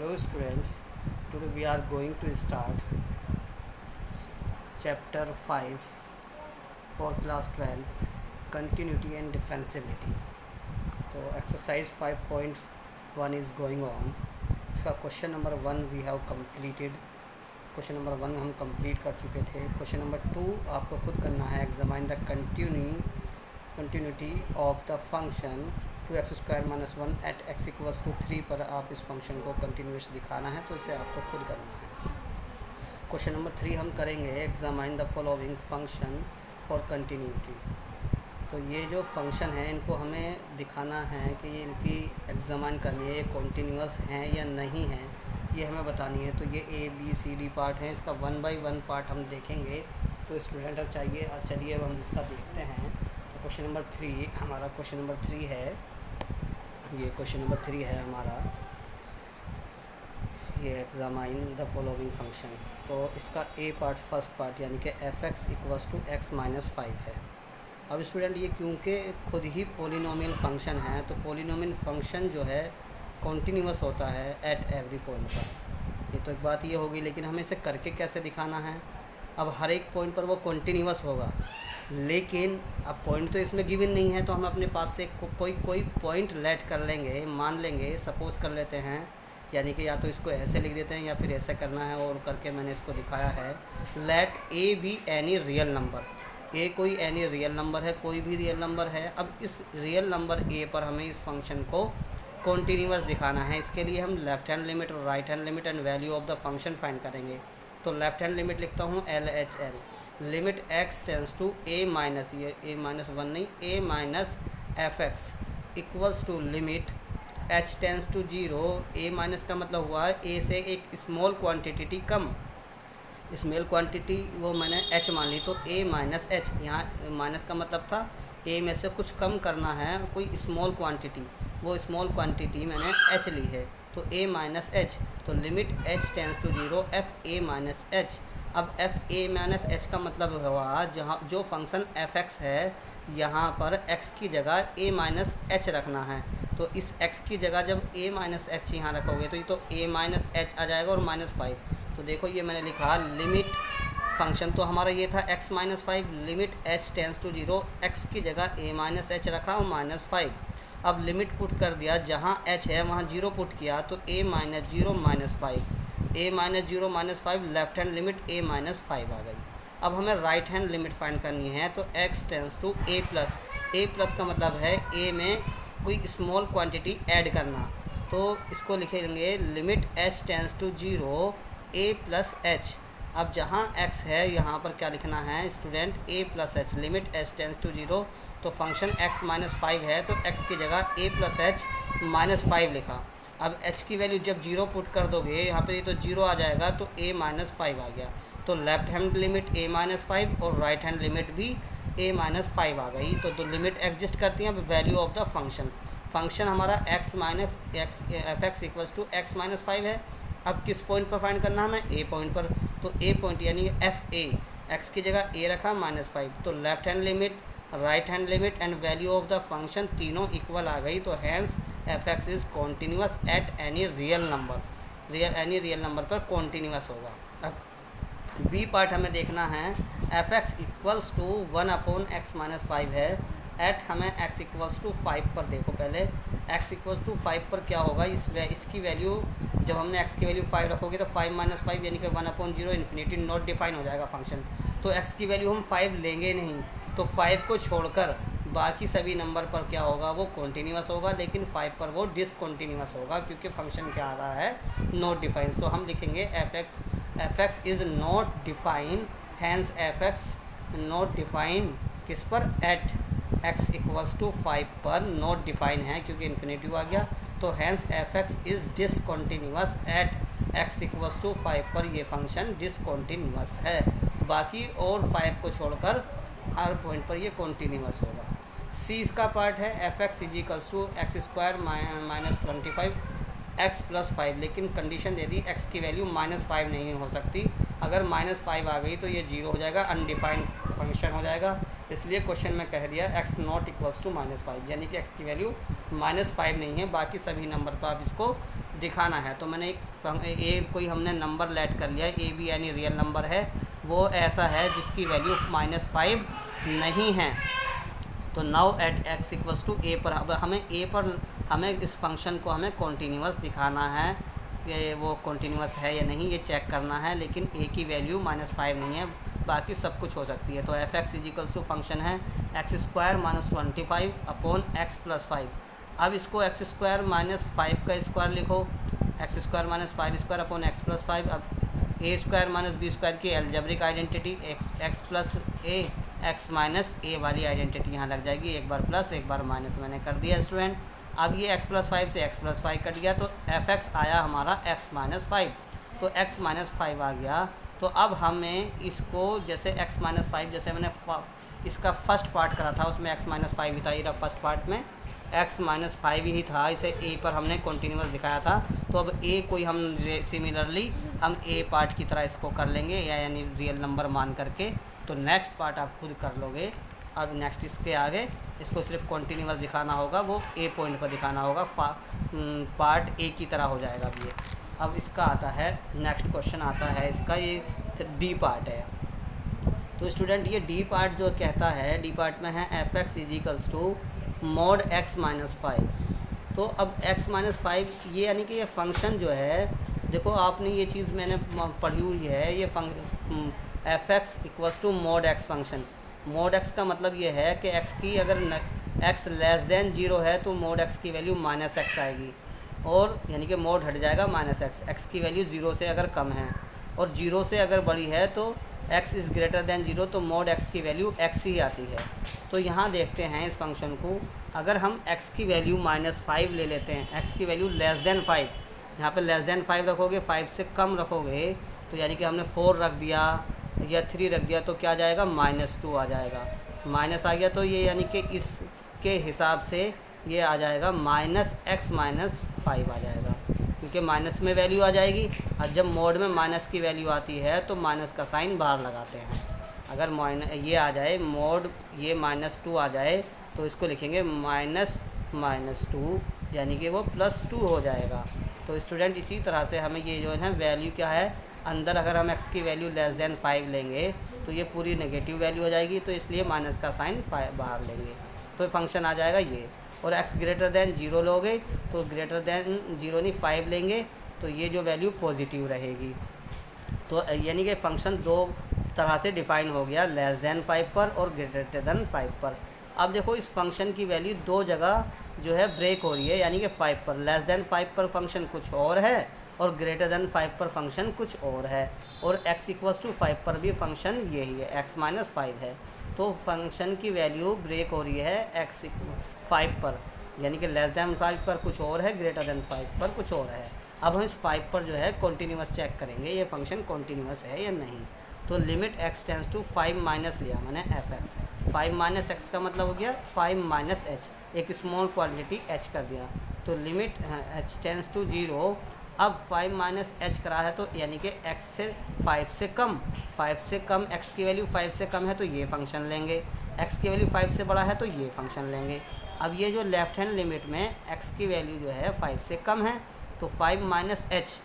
Hello student, today we are going to start chapter 5 for class 12 continuity and defensibility. तो exercise 5.1 is going on. इसका question number 1 we have completed. Question number 1 हम complete कर चुके थे. Question number 2 आपको खुद करना है. Examine the continuity of the function 2x² - 1 at x = 3 पर आप इस फंक्शन को कंटिन्यूस दिखाना है, तो इसे आपको खुद करना है. क्वेश्चन नंबर 3 हम करेंगे examine the following function for continuity. तो ये जो फंक्शन है इनको हमें दिखाना है कि ये इनकी एग्जामाइन करनी है, ये कॉन्टीन्यूस हैं या नहीं हैं, ये हमें बतानी है. तो ये ABCD पार्ट है, इसका 1 बाय 1 पार्ट हम देखेंगे. तो स्टूडेंट अब चलिए अब हम जिसका देखते हैं. तो क्वेश्चन नंबर 3 हमारा क्वेश्चन नंबर 3 है. ये क्वेश्चन नंबर 3 है हमारा. ये एग्जामाइन द फॉलोइंग फंक्शन. तो इसका ए पार्ट फर्स्ट पार्ट यानी कि f(x = x - 5) है. अब स्टूडेंट ये क्योंकि खुद ही पोलिनोमियल फंक्शन है, तो पोलिनोमियल फंक्शन जो है कॉन्टीन्यूअस होता है एट एवरी पॉइंट पर. ये तो एक बात ये होगी, लेकिन हमें इसे करके कैसे दिखाना है. अब हर एक पॉइंट पर वो कॉन्टीन्यूअस होगा, लेकिन अब पॉइंट तो इसमें गिवन नहीं है, तो हम अपने पास से कोई पॉइंट लेट कर लेंगे, मान लेंगे, सपोज़ कर लेते हैं. यानी कि या तो इसको ऐसे लिख देते हैं या फिर ऐसे करना है, और करके मैंने इसको दिखाया है. Let A B any real number. A कोई एनी रियल नंबर है, कोई भी रियल नंबर है. अब इस रियल नंबर ए पर हमें इस फंक्शन को कॉन्टीन्यूअस दिखाना है. इसके लिए हम लेफ़्ट हैंड लिमिट और right hand limit and value of the function find करेंगे. तो लेफ़्ट हैंड लिमिट लिखता हूँ LHL. Limit x tends to a minus, ये a - 1 नहीं, a - fx equals to limit h tends to 0. a minus का मतलब हुआ है a से एक स्मॉल क्वांटिटी कम. स्मॉल क्वांटिटी वो मैंने h मान ली, तो a - h. यहाँ माइनस का मतलब था a में से कुछ कम करना है, कोई स्मॉल क्वांटिटी. वो स्मॉल क्वांटिटी मैंने h ली है, तो a - h. तो limit h tends to 0 f(a - h). अब f(a - h) का मतलब हुआ जहाँ जो फंक्शन f(x) है, यहाँ पर x की जगह a - h रखना है. तो इस x की जगह जब a - h यहाँ रखोगे तो ये तो a - h आ जाएगा और -5. तो देखो ये मैंने लिखा लिमिट फंक्शन तो हमारा ये था x - 5. Limit h tends to 0, x की जगह a - h रखा और -5. अब लिमिट पुट कर दिया, जहाँ h है वहाँ 0 पुट किया, तो a - 0 - 5. a - 0 - 5 left hand limit a - 5 आ गई. अब हमें राइट हैंड लिमिट फाइंड करनी है, तो x tends to a plus. a plus का मतलब है a में कोई स्मॉल क्वांटिटी ऐड करना. तो इसको लिखेंगे limit h tends to 0 a plus h. अब जहाँ x है यहाँ पर क्या लिखना है student, a plus h. Limit h tends to 0, तो फंक्शन x - 5 है, तो x की जगह a प्लस h -5 लिखा. अब h की वैल्यू जब 0 पुट कर दोगे यहाँ पे, ये तो 0 आ जाएगा, तो a - 5 आ गया. तो लेफ्ट हैंड लिमिट a - 5 और राइट हैंड लिमिट भी a - 5 आ गई. तो लिमिट एग्जिस्ट करती हैं. अब वैल्यू ऑफ द फंक्शन हमारा x f(x = x - 5) है. अब किस पॉइंट पर फाइंड करना है हमें, a पॉइंट पर. तो a पॉइंट यानी fa, x की जगह a रखा -5. तो left hand limit, right hand limit and value of the function तीनों इक्वल आ गई. तो hence f(x) is continuous at any real number. Any real number पर कॉन्टीन्यूस होगा. अब बी पार्ट हमें देखना है. f(x = 1/x - 5) है. एट हमें x = 5 पर देखो. पहले x = 5 पर क्या होगा, इसकी वैल्यू जब हमने x की वैल्यू 5 रखोगे तो 5 - 5 यानी कि 1/0 इन्फिनिटी नॉट डिफाइन हो जाएगा फंक्शन. तो x की वैल्यू हम 5 लेंगे नहीं, तो 5 को छोड़कर बाकी सभी नंबर पर क्या होगा, वो कॉन्टीन्यूस होगा. लेकिन 5 पर वो डिसकॉन्टीन्यूस होगा, क्योंकि फंक्शन क्या आ रहा है, नॉट डिफाइन. तो हम लिखेंगे f(x) is not define. Hence f(x) not define किस पर, एट x = 5 पर नॉट डिफाइन है, क्योंकि इन्फिनिटी आ गया. तो hence f(x) is discontinuous at x = 5 पर ये फंक्शन डिसकॉन्टीन्यूस है. बाकी और 5 को छोड़कर हर पॉइंट पर ये कॉन्टीन्यूस होगा. सी इसका पार्ट है. f(x) = x² - 25 x + 5. लेकिन कंडीशन दे दी, x की वैल्यू -5 नहीं हो सकती. अगर -5 आ गई तो ये 0 हो जाएगा, अनडिफाइंड फंक्शन हो जाएगा. इसलिए क्वेश्चन में कह दिया x नॉट इक्वल्स टू -5, यानी कि x की वैल्यू -5 नहीं है. बाकी सभी नंबर पर आप इसको दिखाना है। तो मैंने एक कोई हमने नंबर लेट कर लिया, ए बी यानी रियल नंबर है, वो ऐसा है जिसकी वैल्यू -5 नहीं है। तो now at x equals to A पर, अब हमें इस फंक्शन को हमें कॉन्टीन्यूअस दिखाना है कि वो कॉन्टीन्यूअस है या नहीं, ये चेक करना है। लेकिन a की वैल्यू -5 नहीं है, बाकी सब कुछ हो सकती है। तो F X equals to function है x² - 25 अपॉन x + 5। अब इसको x² - 5 का स्क्वायर लिखो, x² - 5² अपॉन x + 5। अब a² - b² की algebraic identity x + a, x - a वाली आइडेंटिटी यहाँ लग जाएगी, एक बार प्लस एक बार माइनस मैंने कर दिया स्टूडेंट। अब ये x + 5 से x + 5 कट गया, तो एफ एक्स आया हमारा x - 5। तो x - 5 आ गया। तो अब हमें इसको जैसे x - 5, जैसे मैंने इसका फर्स्ट पार्ट करा था उसमें x - 5 ही था, ये फर्स्ट पार्ट में x - 5 ही था, इसे a पर हमने कॉन्टीन्यूअस दिखाया था। तो अब a कोई हम सिमिलरली हम a पार्ट की तरह इसको कर लेंगे, यानी रियल नंबर मान करके। तो नेक्स्ट पार्ट आप खुद कर लोगे। अब नेक्स्ट इसके आगे इसको सिर्फ कॉन्टीन्यूअस दिखाना होगा, वो a पॉइंट पर दिखाना होगा, पार्ट a की तरह हो जाएगा अब ये। अब इसका आता है नेक्स्ट क्वेश्चन आता है इसका, ये डी पार्ट है। तो स्टूडेंट ये डी पार्ट जो कहता है, डी पार्ट में है F X equals to mod x - 5। तो अब x - 5 ये यानी कि ये फंक्शन जो है, देखो आपने ये चीज़ मैंने पढ़ी हुई है, ये F X equals to mod x function. mod x का मतलब ये है कि x की अगर x < 0 है तो mod x की वैल्यू -x आएगी, और यानी कि mod हट जाएगा -x, x की वैल्यू 0 से अगर कम है और 0 से अगर बड़ी है तो x इज़ ग्रेटर दैन 0, तो mod x की वैल्यू x ही आती है। तो यहाँ देखते हैं इस फंक्शन को, अगर हम x की वैल्यू -5 ले लेते हैं, x की वैल्यू <5, यहाँ पे <5 रखोगे, 5 से कम रखोगे, तो यानी कि हमने 4 रख दिया या 3 रख दिया, तो क्या जाएगा -2 आ जाएगा। माइनस आ गया तो ये यानी कि इसके हिसाब से ये आ जाएगा -x - 5 आ जाएगा, क्योंकि माइनस में वैल्यू आ जाएगी। और जब मोड में माइनस की वैल्यू आती है तो माइनस का साइन बाहर लगाते हैं। अगर ये आ जाए मोड, ये -2 आ जाए, तो इसको लिखेंगे -2, यानी कि वो +2 हो जाएगा। तो स्टूडेंट इसी तरह से हमें ये जो है वैल्यू क्या है, अंदर अगर हम x की वैल्यू <5 लेंगे तो ये पूरी नेगेटिव वैल्यू हो जाएगी, तो इसलिए माइनस का साइन बाहर लेंगे, तो फंक्शन आ जाएगा ये। और x > 0 लोगे तो <0 नहीं 5 लेंगे, तो ये जो वैल्यू पॉजिटिव रहेगी। तो यानी कि फ़ंक्शन दो तरह से डिफ़ाइन हो गया, <5 पर और <5 पर। अब देखो इस फंक्शन की वैल्यू दो जगह जो है ब्रेक हो रही है, यानी कि 5 पर, <5 पर फंक्शन कुछ और है और <5 पर फंक्शन कुछ और है, और x = 5 पर भी फंक्शन यही है, x - 5 है। तो फंक्शन की वैल्यू ब्रेक हो रही है x 5 पर, यानी कि <5 पर कुछ और है, <5 पर कुछ और है। अब हम इस 5 पर जो है कॉन्टीन्यूअस चेक करेंगे, ये फंक्शन कॉन्टीन्यूअस है या नहीं। तो limit x tends to 5 minus लिया मैंने एफ एक्स, 5 - x का मतलब हो गया 5 - h, एक स्मॉल क्वांटिटी h कर दिया। तो लिमिट h टेंस टू 0, अब 5 - h करा है, तो यानी कि x से 5 से कम, 5 से कम, x की वैल्यू 5 से कम है तो ये फंक्शन लेंगे, x की वैल्यू 5 से बड़ा है तो ये फंक्शन लेंगे। अब ये जो लेफ्ट हैंड लिमिट में x की वैल्यू जो है 5 से कम है, तो 5 -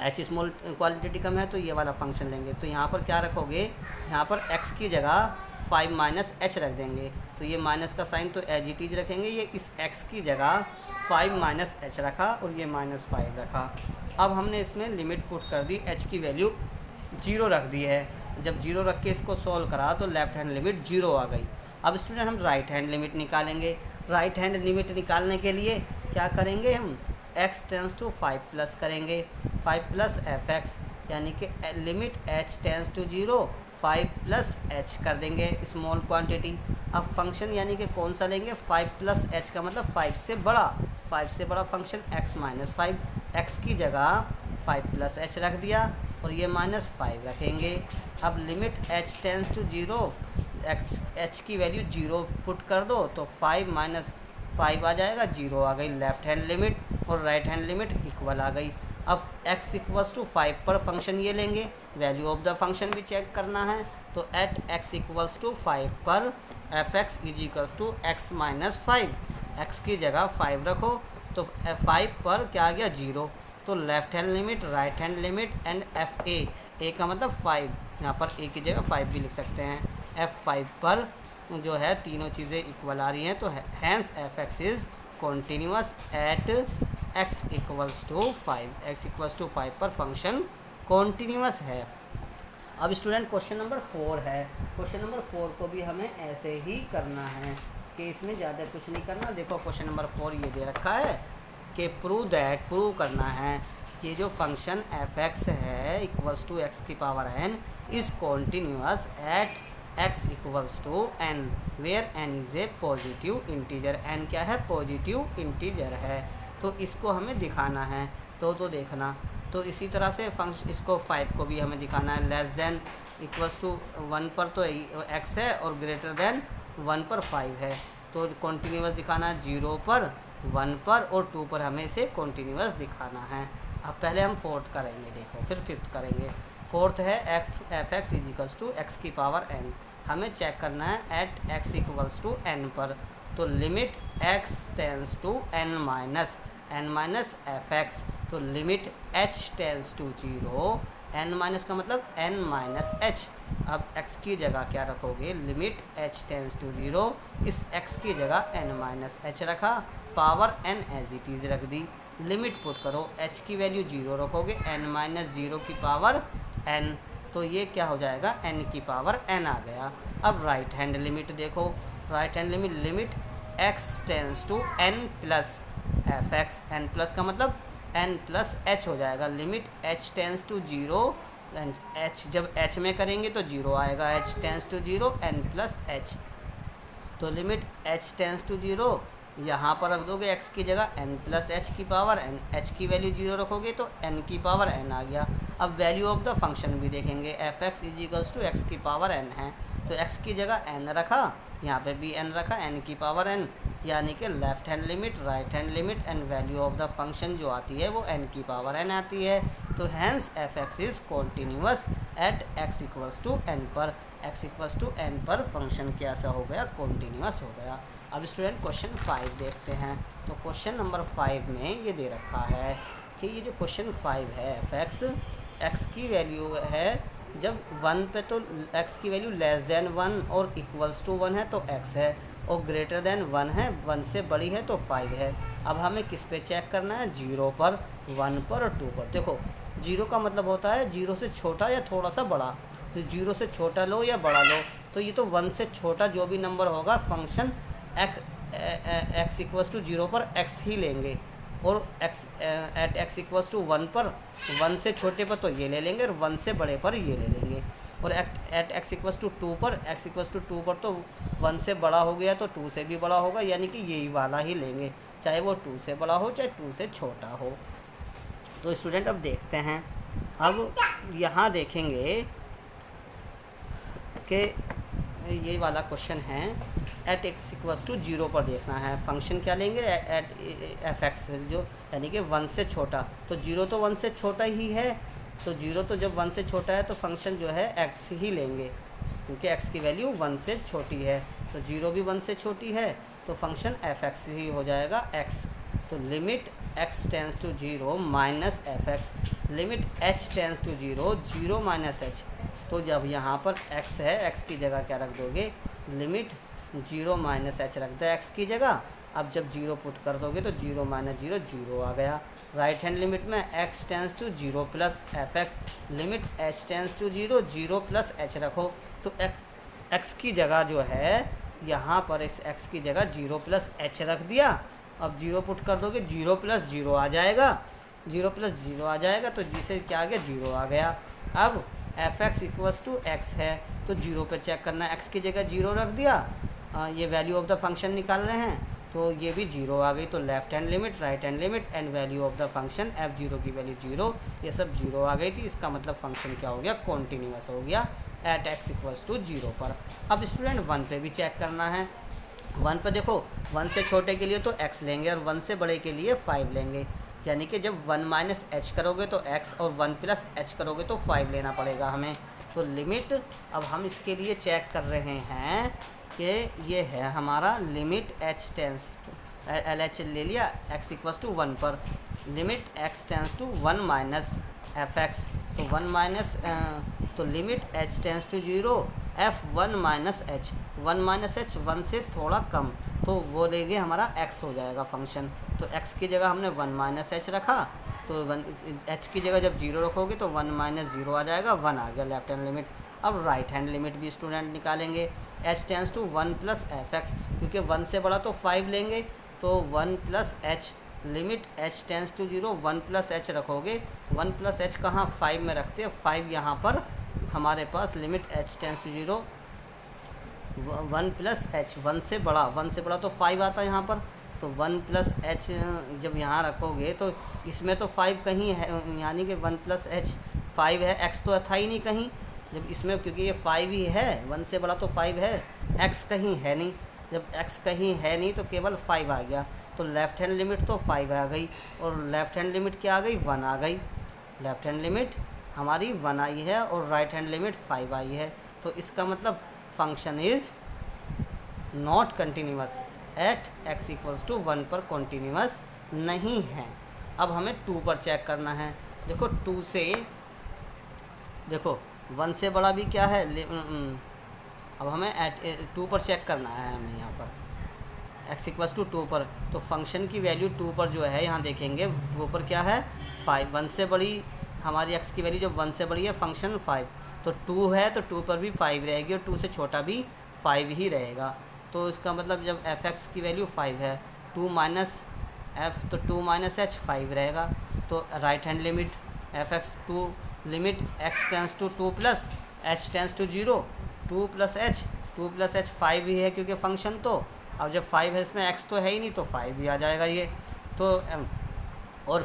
h स्मॉल क्वांटिटी कम है तो ये वाला फंक्शन लेंगे। तो यहाँ पर क्या रखोगे, यहाँ पर x की जगह 5 - h रख देंगे, तो ये माइनस का साइन तो एज इट इज रखेंगे, ये इस x की जगह 5 - h रखा और ये -5 रखा। अब हमने इसमें लिमिट पुट कर दी, h की वैल्यू 0 रख दी है। जब 0 रख के इसको सॉल्व करा तो लेफ्ट हैंड लिमिट 0 आ गई। अब स्टूडेंट हम राइट हैंड लिमिट निकालेंगे। राइट हैंड लिमिट निकालने के लिए क्या करेंगे, हम x टेंस टू 5 प्लस करेंगे, 5 प्लस एफ एक्स, यानी कि limit h tends to 0, 5 plus h कर देंगे स्मॉल क्वांटिटी। अब फंक्शन यानी कि कौन सा लेंगे, 5 प्लस h का मतलब 5 से बड़ा, 5 से बड़ा फंक्शन x - 5, x की जगह 5 प्लस h रख दिया और ये -5 रखेंगे। अब limit h tends to 0, h की वैल्यू 0 पुट कर दो तो 5 - 5 आ जाएगा, 0 आ गई लेफ्ट हैंड लिमिट और राइट हैंड लिमिट इक्वल आ गई। अब x = 5 पर फंक्शन ये लेंगे, वैल्यू ऑफ द फंक्शन भी चेक करना है। तो एट x = 5 पर एफ एक्स = x - 5, x की जगह 5 रखो तो 5 पर क्या आ गया 0, तो left hand limit, right hand limit and F A का मतलब 5, यहाँ पर ए की जगह 5 भी लिख सकते हैं। F5 पर जो है तीनों चीज़ें इक्वल आ रही हैं, तो hence F X is continuous at x equals to 5, x equals to 5 पर फंक्शन कॉन्टीन्यूअस है। अब स्टूडेंट क्वेश्चन नंबर 4 है। क्वेश्चन नंबर 4 को भी हमें ऐसे ही करना है कि इसमें ज़्यादा कुछ नहीं करना। देखो क्वेश्चन नंबर 4 ये दे रखा है कि प्रूव करना है कि जो फंक्शन एफ एक्स है इक्वल्स टू एक्स की power n is continuous at x equals to n where n is a positive integer. n क्या है? पॉजिटिव इंटीजर है। तो इसको हमें दिखाना है, तो देखना। तो इसी तरह से फंक्शन इसको 5 को भी हमें दिखाना है। लेस देन इक्वल्स टू 1 पर तो x है और ग्रेटर देन 1 पर 5 है, तो कॉन्टीन्यूअस दिखाना है 0 पर, 1 पर और 2 पर हमें इसे कॉन्टीन्यूअस दिखाना है। अब पहले हम फोर्थ करेंगे, देखो फिर फिफ्थ करेंगे। फोर्थ है F X is equals to X की पावर n। हमें चेक करना है at x equals to n पर, तो limit x tends to n minus F X, तो limit h tends to 0, n minus का मतलब n माइनस h। अब x की जगह क्या रखोगे? लिमिट h टेंस टू 0, इस x की जगह n माइनस h रखा, power n as it is रख दी। लिमिट पुट करो, h की वैल्यू 0 रखोगे, n माइनस 0 की पावर n, तो ये क्या हो जाएगा? n की पावर n आ गया। अब राइट हैंड लिमिट देखो, right hand limit x tends to n plus F X, n plus का मतलब n प्लस h हो जाएगा। Limit h tends to 0, h जब h में करेंगे तो 0 आएगा, h tends to 0 n plus h, तो लिमिट h टेंस टू 0 यहाँ पर रख दोगे x की जगह n प्लस h की पावर n, h की वैल्यू 0 रखोगे तो n की पावर n आ गया। अब वैल्यू ऑफ द फंक्शन भी देखेंगे, F X is equals to X की पावर n है, तो x की जगह n रखा, यहाँ पे भी n रखा, n की पावर n, यानी कि left hand limit, right hand limit and value of the function जो आती है वो n की पावर n आती है। तो hence F X is continuous at x equals to n पर, x इक्वल्स टू n पर फंक्शन कैसा हो गया? कॉन्टीन्यूअस हो गया। अब स्टूडेंट क्वेश्चन 5 देखते हैं। तो क्वेश्चन नंबर 5 में ये दे रखा है कि ये जो क्वेश्चन 5 है एफ एक्स, एक्स की वैल्यू है जब 1 पे तो x की वैल्यू लेस देन 1 और इक्वल्स टू 1 है तो x है, और ग्रेटर देन 1 है, 1 से बड़ी है तो 5 है। अब हमें किस पे चेक करना है? 0 पर, 1 पर और 2 पर। देखो 0 का मतलब होता है 0 से छोटा या थोड़ा सा बड़ा, तो 0 से छोटा लो या बड़ा लो, तो ये तो 1 से छोटा जो भी नंबर होगा फंक्शन x इक्वल्स टू 0 पर x ही लेंगे, और एट x इक्वल्स टू 1 पर 1 से छोटे पर तो ये ले लेंगे और 1 से बड़े पर ये ले लेंगे, और एट x इक्वल्स टू 2 पर, x इक्वल्स टू 2 पर तो 1 से बड़ा हो गया तो 2 से भी बड़ा होगा, यानी कि यही वाला ही लेंगे, चाहे वो 2 से बड़ा हो चाहे 2 से छोटा हो। तो स्टूडेंट अब देखते हैं, अब यहाँ देखेंगे कि ये वाला क्वेश्चन है एट x इक्वल्स टू 0 पर देखना है। फंक्शन क्या लेंगे? एट एफ एक्स, जो यानी कि 1 से छोटा, तो 0 तो 1 से छोटा ही है, तो 0 तो जब 1 से छोटा है तो फंक्शन जो है x ही लेंगे, क्योंकि x की वैल्यू 1 से छोटी है, तो 0 भी 1 से छोटी है, तो फंक्शन एफ एक्स ही हो जाएगा x। तो limit x tends to 0 minus F X, limit h tends to 0, 0 minus h, तो जब यहाँ पर x है, x की जगह क्या रख दोगे? लिमिट 0 माइनस h रख दो x की जगह। अब जब 0 पुट कर दोगे तो 0 माइनस 0 0 आ गया। राइट हैंड लिमिट में x tends to 0 plus F X, limit h tends to 0, 0 plus h रखो, तो x की जगह जो है यहाँ पर इस x की जगह 0 प्लस h रख दिया। अब 0 पुट कर दोगे 0 प्लस 0 आ जाएगा, 0 प्लस 0 आ जाएगा, तो जी से क्या आ गया? 0 आ गया। अब F X equals to X है, तो 0 पे चेक करना है, x की जगह 0 रख दिया, ये वैल्यू ऑफ द फंक्शन निकाल रहे हैं, तो ये भी 0 आ गई, तो left hand limit, right hand limit and value of the function f0 की वैल्यू 0, ये सब 0 आ गई थी। इसका मतलब फंक्शन क्या हो गया? कॉन्टीन्यूअस हो गया एट x इक्वल्स टू 0 पर। अब स्टूडेंट 1 पे भी चेक करना है। 1 पे देखो 1 से छोटे के लिए तो x लेंगे और 1 से बड़े के लिए 5 लेंगे, यानी कि जब 1 माइनस h करोगे तो x और 1 प्लस h करोगे तो 5 लेना पड़ेगा हमें। तो लिमिट, अब हम इसके लिए चेक कर रहे हैं कि ये है हमारा limit h tends L H ले लिया x इक्वस टू 1 पर, limit x tends to 1 minus F X, तो 1 माइनस तो limit h tends to 0 f 1 minus H, 1 minus H 1 से थोड़ा कम, तो वो लेंगे हमारा x हो जाएगा फंक्शन। तो x की जगह हमने 1 माइनस एच रखा, तो 1 h की जगह जब 0 रखोगे तो 1 माइनस 0 आ जाएगा, 1 आ गया लेफ्ट हैंड लिमिट। अब राइट हैंड लिमिट भी स्टूडेंट निकालेंगे, h tends to 1 plus F X, क्योंकि 1 से बड़ा तो 5 लेंगे, तो 1 plus H, limit h tends to 0 1 plus H रखोगे, 1 प्लस एच कहाँ 5 में रखते हैं, 5 यहाँ पर हमारे पास limit h tends to 0 1 plus H, 1 से बड़ा तो 5 आता है यहाँ पर, तो 1 प्लस एच जब यहाँ रखोगे तो इसमें तो 5 कहीं है, यानी कि 1 प्लस एच 5 है, x तो था ही नहीं कहीं जब इसमें, क्योंकि ये 5 ही है, 1 से बड़ा तो 5 है, x कहीं है नहीं, जब x कहीं है नहीं तो केवल 5 आ गया, तो लेफ़्ट हैंड लिमिट तो 5 आ गई, और लेफ़्ट हैंड लिमिट क्या आ गई, 1 आ गई, लेफ़्ट हैंड लिमिट हमारी 1 आई है और राइट हैंड लिमिट 5 आई है। तो इसका मतलब function is not continuous at x equals to 1 पर कॉन्टीन्यूअस नहीं है। अब हमें 2 पर चेक करना है। देखो 2 से, देखो 1 से बड़ा भी क्या है, अब हमें एट 2 पर चेक करना है, हमें यहाँ पर x इक्वल्स टू 2 पर, तो फंक्शन की वैल्यू 2 पर जो है यहाँ देखेंगे 2 पर क्या है 5, 1 से बड़ी हमारी x की वैल्यू जब 1 से बड़ी है फंक्शन 5, तो 2 है तो 2 पर भी 5 रहेगी और 2 से छोटा भी 5 ही रहेगा। तो इसका मतलब जब एफ एक्स की वैल्यू 5 है, 2 माइनस एफ, तो 2 माइनस एच 5 रहेगा, तो right hand limit F X 2 limit x tends to 2 plus h tends to 0, 2 plus H 5 ही है क्योंकि फंक्शन, तो अब जब 5 है इसमें x तो है ही नहीं तो 5 भी आ जाएगा ये, तो और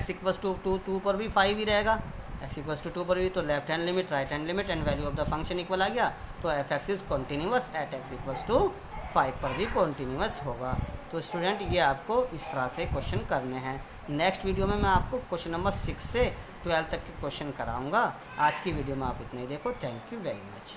x इक्वल्स टू 2 पर भी 5 ही रहेगा, x इक्वल्स टू 2 पर भी, तो left hand limit right hand limit and value of the function equal आ गया, तो F X is continuous at x equals to 5 पर भी कॉन्टीन्यूअस होगा। तो स्टूडेंट ये आपको इस तरह से क्वेश्चन करने हैं। नेक्स्ट वीडियो में मैं आपको क्वेश्चन नंबर 6 से 12 तक के क्वेश्चन कराऊंगा। आज की वीडियो में आप इतने ही देखो। Thank you very much.